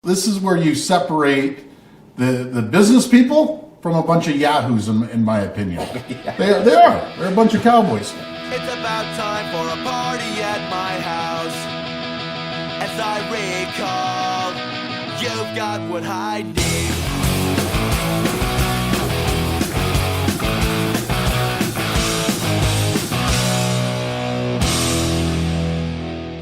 This is where you separate the business people from a bunch of yahoos, in my opinion. Yeah. They are. They're a bunch of cowboys. It's about time for a party at my house. As I recall, you've got what I need.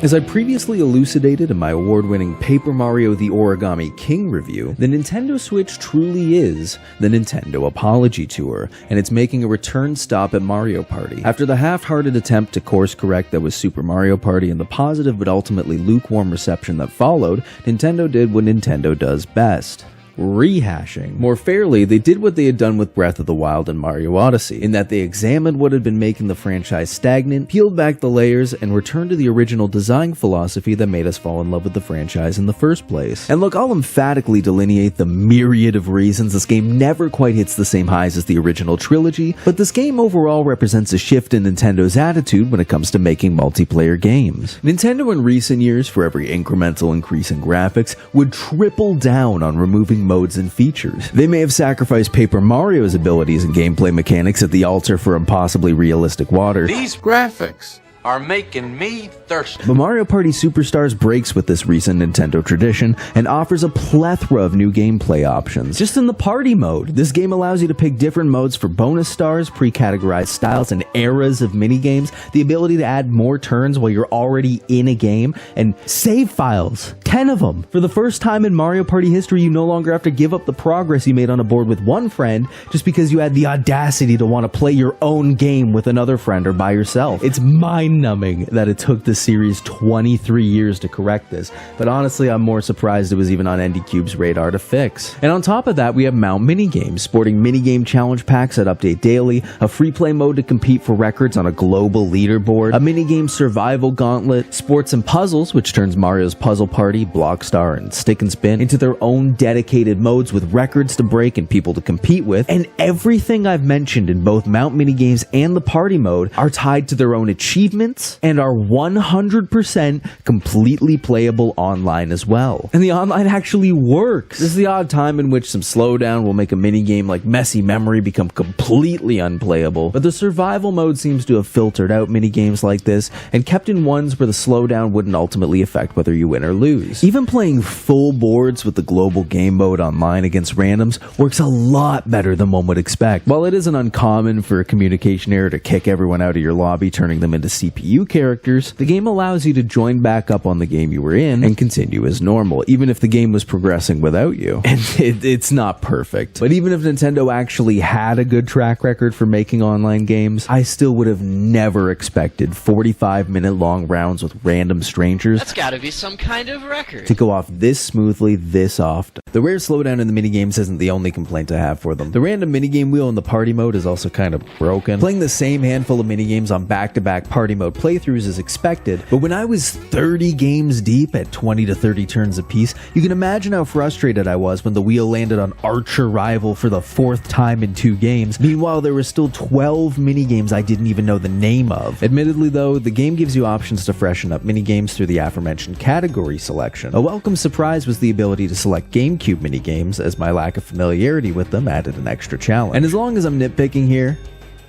As I previously elucidated in my award-winning Paper Mario The Origami King review, the Nintendo Switch truly is the Nintendo Apology Tour, and it's making a return stop at Mario Party. After the half-hearted attempt to course-correct that was Super Mario Party and the positive but ultimately lukewarm reception that followed, Nintendo did what Nintendo does best: rehashing. More fairly, they did what they had done with Breath of the Wild and Mario Odyssey, in that they examined what had been making the franchise stagnant, peeled back the layers, and returned to the original design philosophy that made us fall in love with the franchise in the first place. And look, I'll emphatically delineate the myriad of reasons this game never quite hits the same highs as the original trilogy, but this game overall represents a shift in Nintendo's attitude when it comes to making multiplayer games. Nintendo in recent years, for every incremental increase in graphics, would triple down on removing modes and features. They may have sacrificed Paper Mario's abilities and gameplay mechanics at the altar for impossibly realistic water. These graphics are making me thirsty. But Mario Party Superstars breaks with this recent Nintendo tradition and offers a plethora of new gameplay options. Just in the party mode, this game allows you to pick different modes for bonus stars, pre-categorized styles and eras of minigames, the ability to add more turns while you're already in a game, and save files. 10 of them. For the first time in Mario Party history, you no longer have to give up the progress you made on a board with one friend just because you had the audacity to want to play your own game with another friend or by yourself. It's mind-numbing that it took the series 23 years to correct this, but honestly, I'm more surprised it was even on NDCube's radar to fix. And on top of that, we have Mount Minigames, sporting minigame challenge packs that update daily, a free play mode to compete for records on a global leaderboard, a minigame survival gauntlet, sports and puzzles, which turns Mario's Puzzle Party, Blockstar, and Stick and Spin into their own dedicated modes with records to break and people to compete with, and everything I've mentioned in both Mount Minigames and the party mode are tied to their own achievements and are 100% completely playable online as well. And the online actually works. This is the odd time in which some slowdown will make a minigame like Messy Memory become completely unplayable, but the survival mode seems to have filtered out minigames like this and kept in ones where the slowdown wouldn't ultimately affect whether you win or lose. Even playing full boards with the global game mode online against randoms works a lot better than one would expect. While it isn't uncommon for a communication error to kick everyone out of your lobby, turning them into CPU characters, the game allows you to join back up on the game you were in and continue as normal, even if the game was progressing without you. And it's not perfect, but even if Nintendo actually had a good track record for making online games, I still would have never expected 45-minute long rounds with random strangers. That's gotta be some kind of record. To go off this smoothly, this often. The rare slowdown in the minigames isn't the only complaint I have for them. The random minigame wheel in the party mode is also kind of broken. Playing the same handful of minigames on back-to-back party mode playthroughs is expected, but when I was 30 games deep at 20 to 30 turns apiece, you can imagine how frustrated I was when the wheel landed on Archer Rival for the 4th time in 2 games. Meanwhile, there were still 12 minigames I didn't even know the name of. Admittedly though, the game gives you options to freshen up minigames through the aforementioned category selection. A welcome surprise was the ability to select GameCube minigames, as my lack of familiarity with them added an extra challenge. And as long as I'm nitpicking here,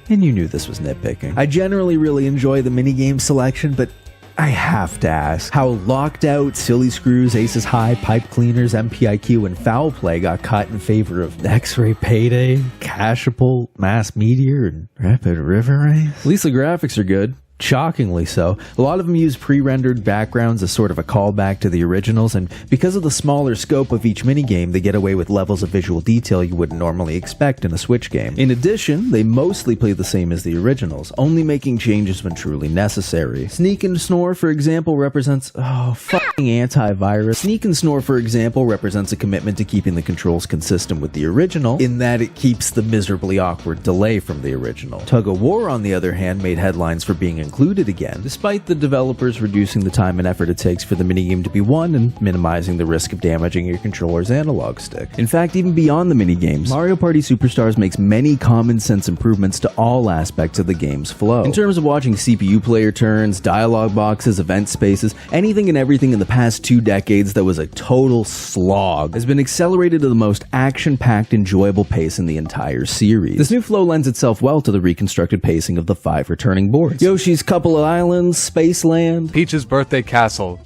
and you knew this was nitpicking, I generally really enjoy the minigame selection, but I have to ask how Locked Out, Silly Screws, Aces High, Pipe Cleaners, MPIQ, and Foul Play got cut in favor of X-Ray Payday, Cashapult, Mass Meteor, and Rapid River Race. At least the graphics are good. Shockingly so. A lot of them use pre-rendered backgrounds as sort of a callback to the originals, and because of the smaller scope of each minigame, they get away with levels of visual detail you wouldn't normally expect in a Switch game. In addition, they mostly play the same as the originals, only making changes when truly necessary. Sneak and Snore, for example, represents... fucking antivirus. Sneak and Snore, for example, represents a commitment to keeping the controls consistent with the original, in that it keeps the miserably awkward delay from the original. Tug of War, on the other hand, made headlines for being included again, despite the developers reducing the time and effort it takes for the minigame to be won and minimizing the risk of damaging your controller's analog stick. In fact, even beyond the minigames, Mario Party Superstars makes many common sense improvements to all aspects of the game's flow. In terms of watching CPU player turns, dialogue boxes, event spaces, anything and everything in the past 2 decades that was a total slog has been accelerated to the most action-packed, enjoyable pace in the entire series. This new flow lends itself well to the reconstructed pacing of the 5 returning boards: Yoshi's Couple of Islands, Spaceland, Peach's Birthday Castle.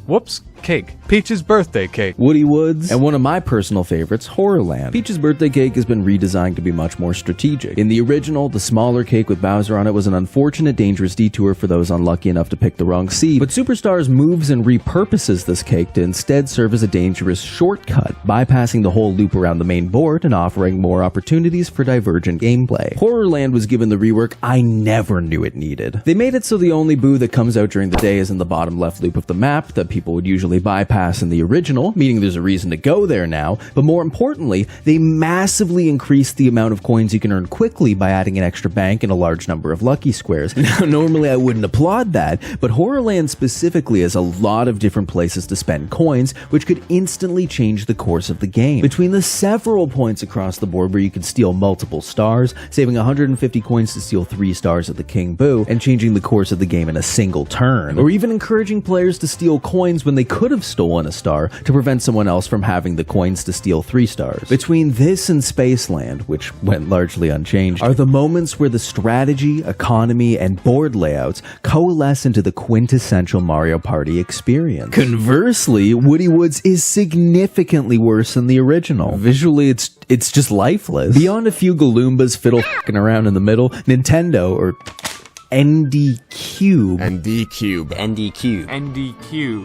Whoops, cake. Peach's Birthday Cake. Woody Woods, and one of my personal favorites, Horrorland. Peach's Birthday Cake has been redesigned to be much more strategic. In the original, the smaller cake with Bowser on it was an unfortunate, dangerous detour for those unlucky enough to pick the wrong seed, but Superstars moves and repurposes this cake to instead serve as a dangerous shortcut, bypassing the whole loop around the main board and offering more opportunities for divergent gameplay. Horrorland was given the rework I never knew it needed. They made it so the only boo that comes out during the day is in the bottom left loop of the map that people would usually bypass in the original, meaning there's a reason to go there now, but more importantly, they massively increased the amount of coins you can earn quickly by adding an extra bank and a large number of lucky squares. Now, normally I wouldn't applaud that, but Horrorland specifically has a lot of different places to spend coins, which could instantly change the course of the game. Between the several points across the board where you can steal multiple stars, saving 150 coins to steal 3 stars at the King Boo, and changing the course of the game in a single turn, or even encouraging players to steal coins when they could have stolen a star to prevent someone else from having the coins to steal 3 stars. Between this and Spaceland, which went largely unchanged, are the moments where the strategy, economy, and board layouts coalesce into the quintessential Mario Party experience. Conversely, Woody Woods is significantly worse than the original. Visually, it's just lifeless. Beyond a few Galoombas fiddle-f***ing around in the middle, Nintendo, or ND Cube.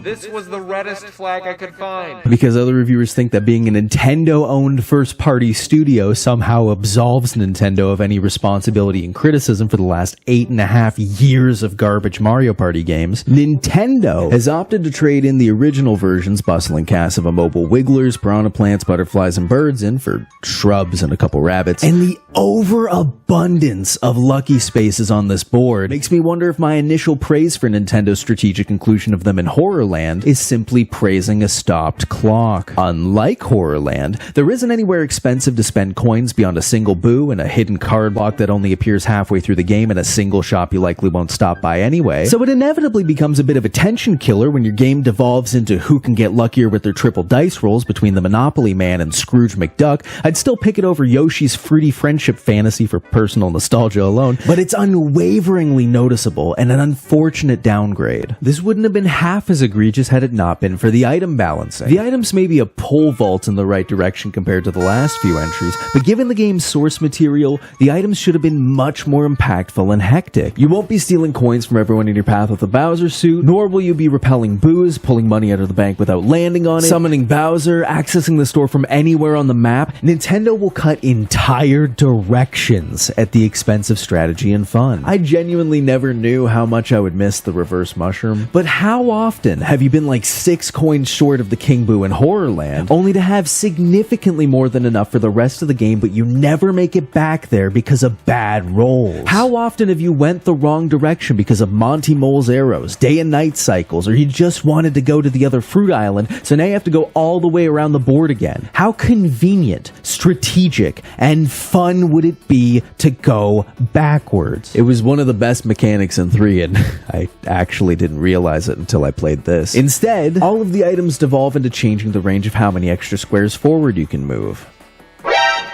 This was the reddest flag I could find. Because other reviewers think that being a Nintendo-owned first-party studio somehow absolves Nintendo of any responsibility and criticism for the last 8.5 years of garbage Mario Party games, Nintendo has opted to trade in the original version's bustling cast of immobile wigglers, piranha plants, butterflies, and birds in for shrubs and a couple rabbits. And the overabundance of lucky spaces on this board makes me wonder if my initial praise for Nintendo's strategic inclusion of them in Horrorland is simply praising a stopped clock. Unlike Horrorland, there isn't anywhere expensive to spend coins beyond a single boo and a hidden card block that only appears halfway through the game in a single shop you likely won't stop by anyway, so it inevitably becomes a bit of a tension killer when your game devolves into who can get luckier with their triple dice rolls between the Monopoly Man and Scrooge McDuck. I'd still pick it over Yoshi's Fruity Friendship Fantasy for personal nostalgia alone, but it's unwaveringly noticeable and an unfortunate downgrade. This wouldn't have been half as egregious had it not been for the item balancing. The items may be a pole vault in the right direction compared to the last few entries, but given the game's source material, the items should have been much more impactful and hectic. You won't be stealing coins from everyone in your path with a Bowser suit, nor will you be repelling boos, pulling money out of the bank without landing on it, summoning Bowser, accessing the store from anywhere on the map. Nintendo will cut entire directions at the expense of strategy and fun. I genuinely never knew how much I would miss the reverse mushroom, but how often have you been like 6 coins short of the King Boo in Horrorland, only to have significantly more than enough for the rest of the game, but you never make it back there because of bad rolls? How often have you went the wrong direction because of Monty Mole's arrows, day and night cycles, or you just wanted to go to the other fruit island, so now you have to go all the way around the board again? How convenient, strategic, and fun would it be to go backwards? It was one of the best mechanics in 3, and I actually didn't realize it until I played this. Instead, all of the items devolve into changing the range of how many extra squares forward you can move.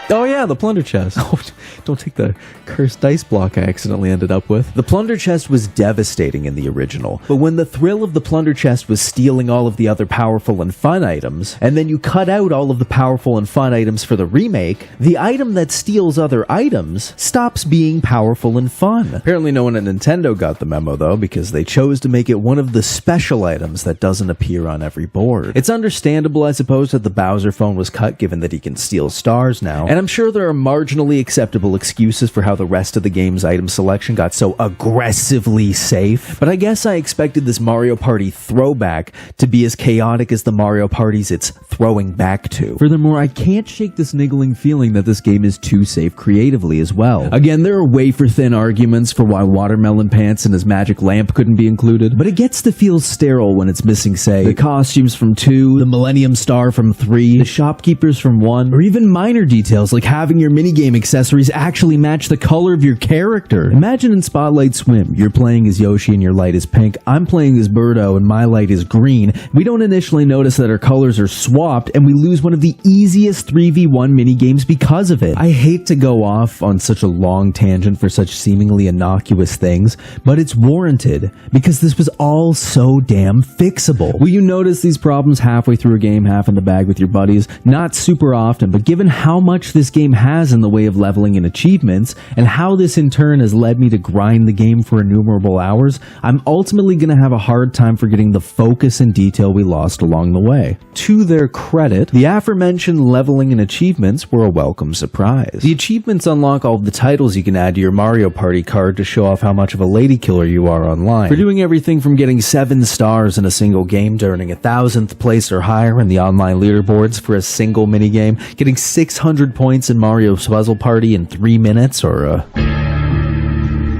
Oh yeah, the plunder chest. Oh, don't take the cursed dice block I accidentally ended up with. The plunder chest was devastating in the original, but when the thrill of the plunder chest was stealing all of the other powerful and fun items, and then you cut out all of the powerful and fun items for the remake, the item that steals other items stops being powerful and fun. Apparently no one at Nintendo got the memo though, because they chose to make it one of the special items that doesn't appear on every board. It's understandable, I suppose, that the Bowser phone was cut given that he can steal stars now, And I'm sure there are marginally acceptable excuses for how the rest of the game's item selection got so aggressively safe, but I guess I expected this Mario Party throwback to be as chaotic as the Mario Parties it's throwing back to. Furthermore, I can't shake this niggling feeling that this game is too safe creatively as well. Again, there are wafer-thin arguments for why Watermelon Pants and his magic lamp couldn't be included, but it gets to feel sterile when it's missing, say, the costumes from 2, the Millennium Star from 3, the shopkeepers from 1, or even minor details like having your minigame accessories actually match the color of your character. Imagine in Spotlight Swim, you're playing as Yoshi and your light is pink, I'm playing as Birdo and my light is green. We don't initially notice that our colors are swapped, and we lose one of the easiest 3v1 minigames because of it. I hate to go off on such a long tangent for such seemingly innocuous things, but it's warranted because this was all so damn fixable. Will you notice these problems halfway through a game, half in the bag with your buddies? Not super often, but given how much this game has in the way of leveling and achievements, and how this in turn has led me to grind the game for innumerable hours, I'm ultimately going to have a hard time forgetting the focus and detail we lost along the way. To their credit, the aforementioned leveling and achievements were a welcome surprise. The achievements unlock all of the titles you can add to your Mario Party card to show off how much of a lady killer you are online. For doing everything from getting 7 stars in a single game to earning 1,000th place or higher in the online leaderboards for a single minigame, getting 600 points in Mario's Puzzle Party in 3 minutes, or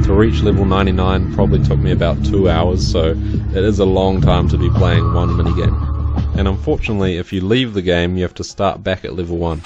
To reach level 99 probably took me about 2 hours, so it is a long time to be playing one minigame. And unfortunately, if you leave the game, you have to start back at level 1.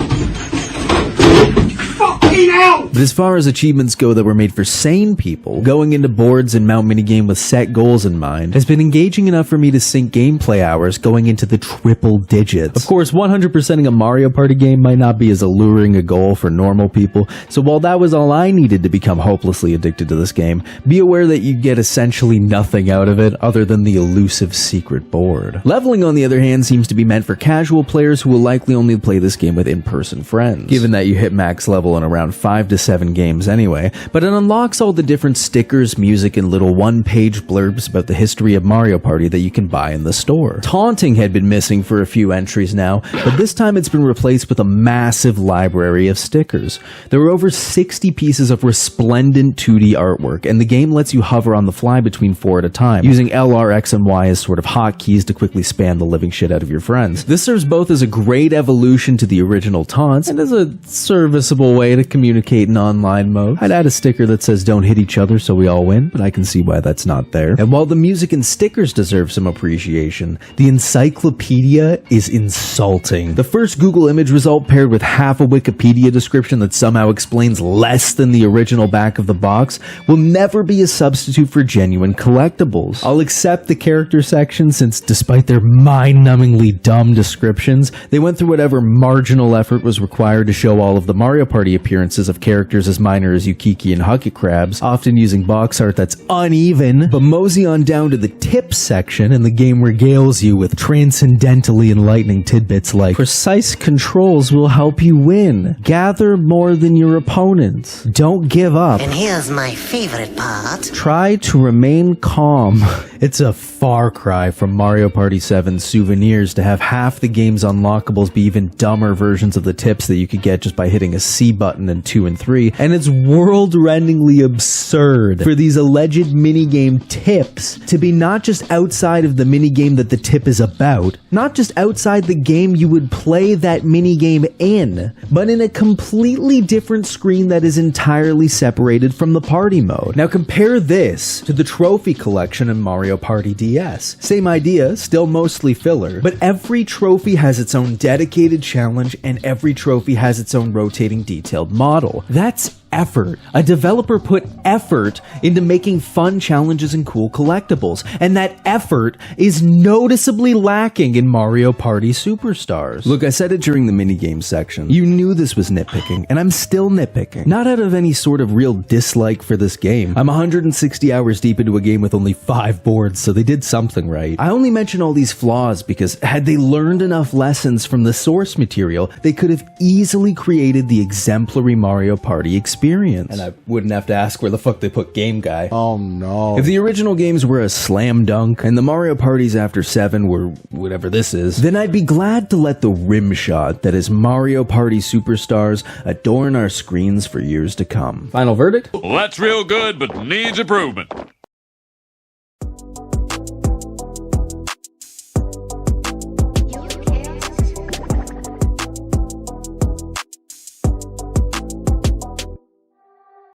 But as far as achievements go that were made for sane people, going into boards and Mount Minigame with set goals in mind has been engaging enough for me to sink gameplay hours going into the triple digits. Of course, 100%ing a Mario Party game might not be as alluring a goal for normal people, so while that was all I needed to become hopelessly addicted to this game, be aware that you get essentially nothing out of it other than the elusive secret board. Leveling, on the other hand, seems to be meant for casual players who will likely only play this game with in-person friends, given that you hit max level in around 5 to 7 games anyway, but it unlocks all the different stickers, music, and little one-page blurbs about the history of Mario Party that you can buy in the store. Taunting had been missing for a few entries now, but this time it's been replaced with a massive library of stickers. There are over 60 pieces of resplendent 2D artwork, and the game lets you hover on the fly between 4 at a time, using L, R, X, and Y as sort of hotkeys to quickly spam the living shit out of your friends. This serves both as a great evolution to the original taunts, and as a serviceable way to communicate in online mode. I'd add a sticker that says don't hit each other so we all win, but I can see why that's not there. And while the music and stickers deserve some appreciation, the encyclopedia is insulting. The first Google image result paired with half a Wikipedia description that somehow explains less than the original back of the box will never be a substitute for genuine collectibles. I'll accept the character section since despite their mind-numbingly dumb descriptions, they went through whatever marginal effort was required to show all of the Mario Party appearances of characters as minor as Yukiki and Hucket Crabs, often using box art that's uneven, but mosey on down to the tips section and the game regales you with transcendentally enlightening tidbits like precise controls will help you win, gather more than your opponents, don't give up, And here's my favorite part. try to remain calm. It's a far cry from Mario Party 7's souvenirs to have half the game's unlockables be even dumber versions of the tips that you could get just by hitting a C button in 2 and 3, and it's world-rendingly absurd for these alleged minigame tips to be not just outside of the minigame that the tip is about, not just outside the game you would play that minigame in, but in a completely different screen that is entirely separated from the party mode. Now compare this to the trophy collection in Mario Party DS. Same idea, still mostly filler, but every trophy has its own dedicated challenge and every trophy has its own rotating detailed model. That's effort. A developer put effort into making fun challenges and cool collectibles, and that effort is noticeably lacking in Mario Party Superstars. Look, I said it during the minigame section. You knew this was nitpicking, and I'm still nitpicking. Not out of any sort of real dislike for this game. I'm 160 hours deep into a game with only 5 boards, so they did something right. I only mention all these flaws because had they learned enough lessons from the source material, they could have easily created the exemplary Mario Party experience experience. And I wouldn't have to ask where the fuck they put Game Guy. Oh no. If the original games were a slam dunk and the Mario parties after 7 were whatever this is, then I'd be glad to let the rim shot that is Mario Party Superstars adorn our screens for years to come. Final verdict? Well, that's real good, but needs improvement.